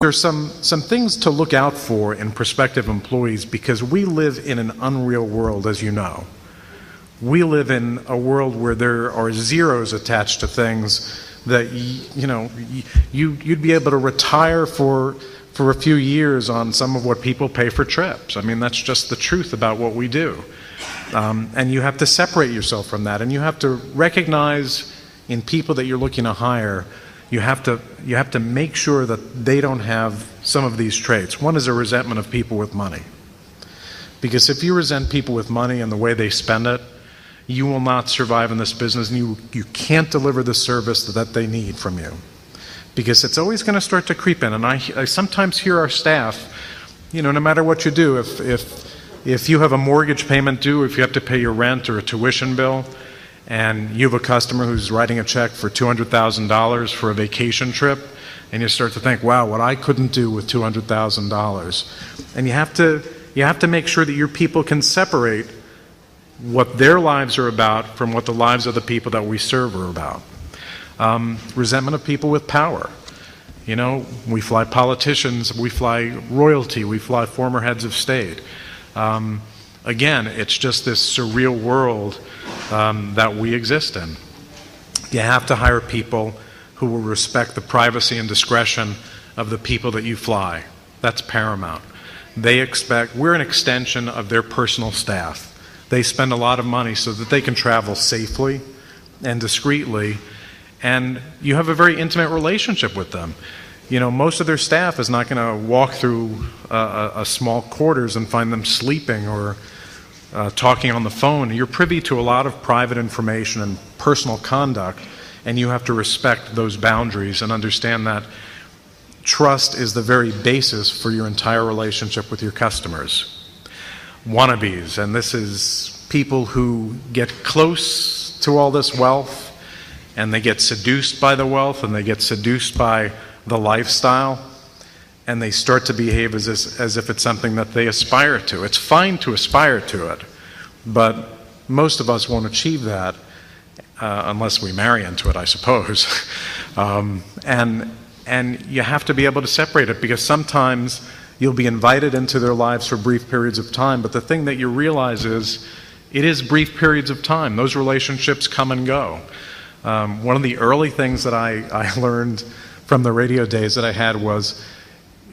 There are some things to look out for in prospective employees because we live in an unreal world, as you know. We live in a world where there are zeros attached to things that, you'd be able to retire for a few years on some of what people pay for trips. I mean, that's just the truth about what we do. And you have to separate yourself from that, and you have to recognize in people that you're looking to hire, you have to make sure that they don't have some of these traits. One is a resentment of people with money. Because if you resent people with money and the way they spend it, you will not survive in this business, and you can't deliver the service that they need from you. Because it's always going to start to creep in. And I sometimes hear our staff, no matter what you do, if you have a mortgage payment due, if you have to pay your rent or a tuition bill, and you have a customer who's writing a check for $200,000 for a vacation trip, and you start to think, wow, what I couldn't do with $200,000. And you have to make sure that your people can separate what their lives are about from what the lives of the people that we serve are about. Resentment of people with power. We fly politicians, we fly royalty, we fly former heads of state. Again, it's just this surreal world that we exist in. You have to hire people who will respect the privacy and discretion of the people that you fly. That's paramount. We're an extension of their personal staff. They spend a lot of money so that they can travel safely and discreetly, and you have a very intimate relationship with them. Most of their staff is not going to walk through a small quarters and find them sleeping or talking on the phone. You're privy to a lot of private information and personal conduct, and you have to respect those boundaries and understand that trust is the very basis for your entire relationship with your customers. Wannabes, and this is people who get close to all this wealth, and they get seduced by the wealth, and they get seduced by the lifestyle, and they start to behave as if it's something that they aspire to. It's fine to aspire to it, but most of us won't achieve that unless we marry into it, I suppose. And you have to be able to separate it, because sometimes you'll be invited into their lives for brief periods of time, but the thing that you realize is it is brief periods of time. Those relationships come and go. One of the early things that I learned from the radio days that I had was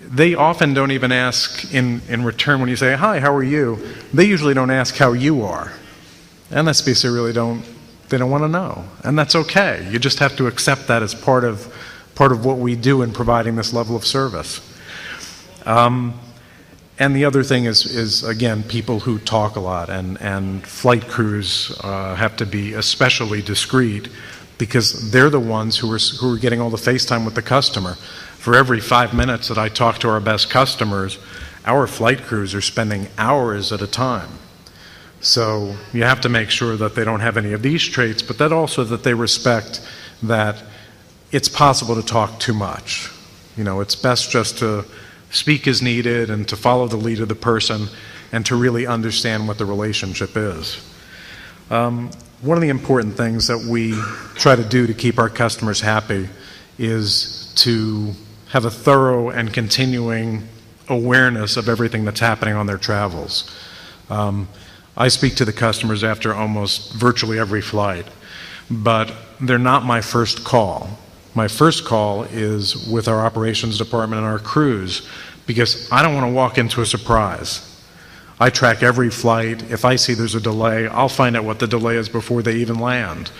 they often don't even ask in return when you say, hi, how are you? They usually don't ask how you are. And that's because they don't want to know. And that's okay. You just have to accept that as part of what we do in providing this level of service. And the other thing is again, people who talk a lot, and flight crews have to be especially discreet, because they're the ones who are getting all the face time with the customer. For every 5 minutes that I talk to our best customers, our flight crews are spending hours at a time. So you have to make sure that they don't have any of these traits, but that also that they respect that it's possible to talk too much. It's best just to speak as needed and to follow the lead of the person and to really understand what the relationship is. One of the important things that we try to do to keep our customers happy is to have a thorough and continuing awareness of everything that's happening on their travels. I speak to the customers after almost virtually every flight, but they're not my first call. My first call is with our operations department and our crews, because I don't want to walk into a surprise. I track every flight. If I see there's a delay, I'll find out what the delay is before they even land.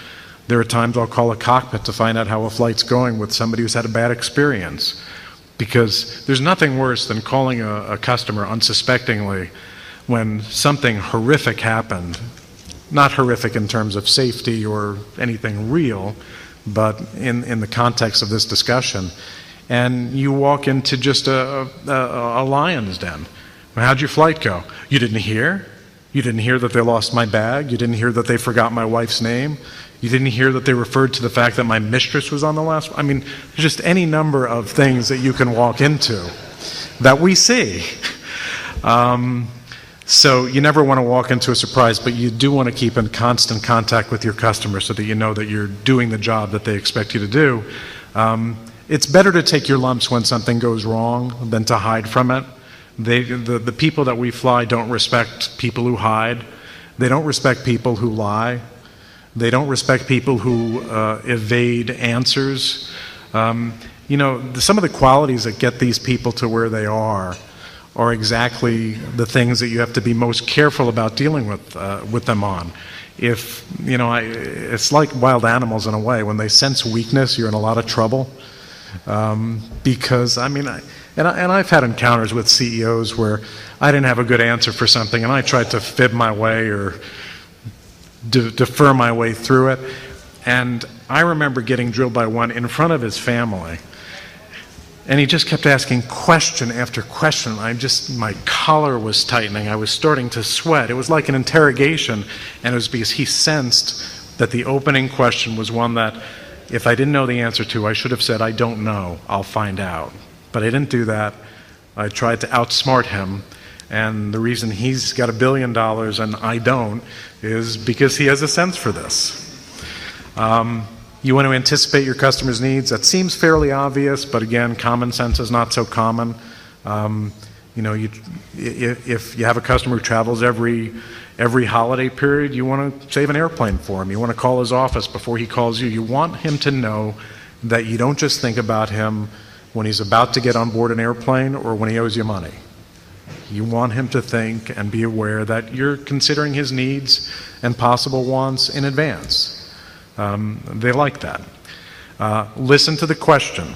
There are times I'll call a cockpit to find out how a flight's going with somebody who's had a bad experience, because there's nothing worse than calling a customer unsuspectingly when something horrific happened. Not horrific in terms of safety or anything real, but in the context of this discussion. And you walk into just a lion's den. How'd your flight go? You didn't hear? You didn't hear that they lost my bag? You didn't hear that they forgot my wife's name? You didn't hear that they referred to the fact that my mistress was on the last? I mean, just any number of things that you can walk into that we see. So you never want to walk into a surprise, but you do want to keep in constant contact with your customer so that you know that you're doing the job that they expect you to do. it's better to take your lumps when something goes wrong than to hide from it. The people that we fly don't respect people who hide. They don't respect people who lie. They don't respect people who evade answers. You know, some of the qualities that get these people to where they are exactly the things that you have to be most careful about dealing with them on. If, you know, it's like wild animals in a way. When they sense weakness, you're in a lot of trouble. Because, I mean, and I've had encounters with CEOs where I didn't have a good answer for something and I tried to fib my way or defer my way through it. And I remember getting drilled by one in front of his family. And he just kept asking question after question. My collar was tightening. I was starting to sweat. It was like an interrogation. And it was because he sensed that the opening question was one that if I didn't know the answer to, I should have said, I don't know, I'll find out. But I didn't do that. I tried to outsmart him. And the reason he's got $1 billion and I don't is because he has a sense for this. You want to anticipate your customers' needs. That seems fairly obvious, but again, common sense is not so common. You know, if you have a customer who travels every holiday period, you want to save an airplane for him. You want to call his office before he calls you. You want him to know that you don't just think about him when he's about to get on board an airplane or when he owes you money. You want him to think and be aware that you're considering his needs and possible wants in advance. They like that. Listen to the question.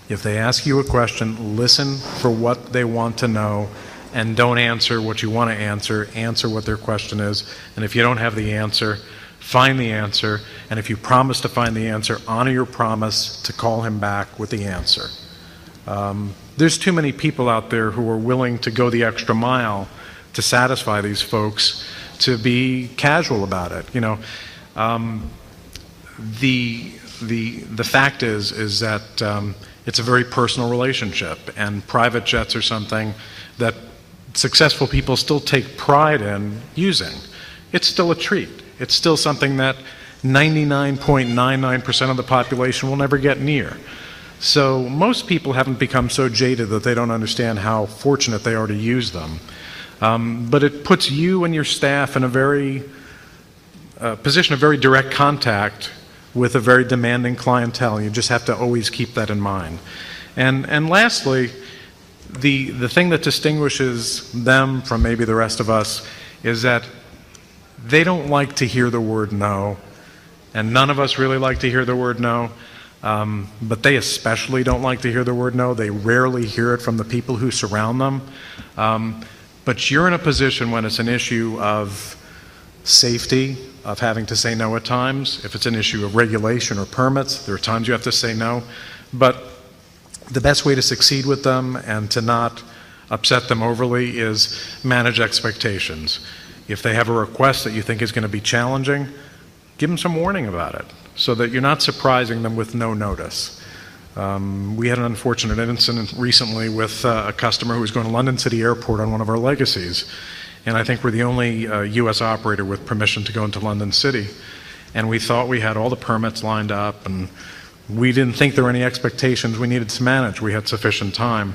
If they ask you a question, listen for what they want to know and don't answer what you want to answer. Answer what their question is. And if you don't have the answer, find the answer. And if you promise to find the answer, honor your promise to call him back with the answer. There's too many people out there who are willing to go the extra mile to satisfy these folks to be casual about it. You know, the fact is that it's a very personal relationship, and private jets are something that successful people still take pride in using. It's still a treat. It's still something that 99.99% of the population will never get near. So most people haven't become so jaded that they don't understand how fortunate they are to use them. But it puts you and your staff in a very position of very direct contact with a very demanding clientele. You just have to always keep that in mind. And lastly, the thing that distinguishes them from maybe the rest of us is that they don't like to hear the word no, and none of us really like to hear the word no, but they especially don't like to hear the word no. They rarely hear it from the people who surround them. But you're in a position when it's an issue of safety, of having to say no at times. If it's an issue of regulation or permits, there are times you have to say no. But the best way to succeed with them and to not upset them overly is manage expectations. If they have a request that you think is going to be challenging, give them some warning about it so that you're not surprising them with no notice. We had an unfortunate incident recently with a customer who was going to London City Airport on one of our legacies. And I think we're the only U.S. operator with permission to go into London City. And we thought we had all the permits lined up, and we didn't think there were any expectations we needed to manage. We had sufficient time.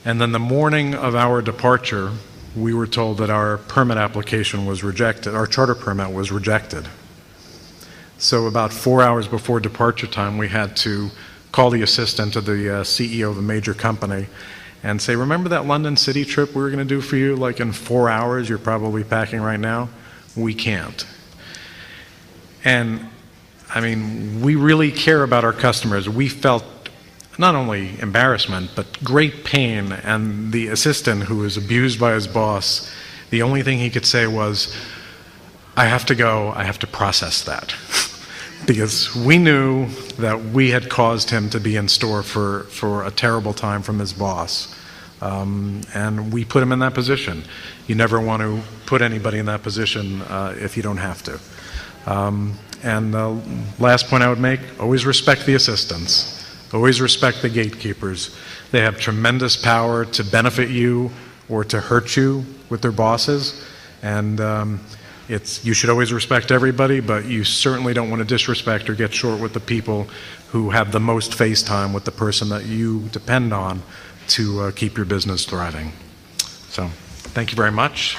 And then the morning of our departure, we were told that our permit application was rejected, our charter permit was rejected. So about 4 hours before departure time, we had to call the assistant to the CEO of a major company and say, remember that London City trip we were going to do for you, like in 4 hours, you're probably packing right now? We can't. And I mean, we really care about our customers. We felt not only embarrassment, but great pain. And the assistant, who was abused by his boss, the only thing he could say was, I have to go, I have to process that. Because we knew that we had caused him to be in store for a terrible time from his boss. And we put him in that position. You never want to put anybody in that position if you don't have to. And the last point I would make, always respect the assistants. Always respect the gatekeepers. They have tremendous power to benefit you or to hurt you with their bosses. And You should always respect everybody, but you certainly don't want to disrespect or get short with the people who have the most face time with the person that you depend on to keep your business thriving. So, thank you very much.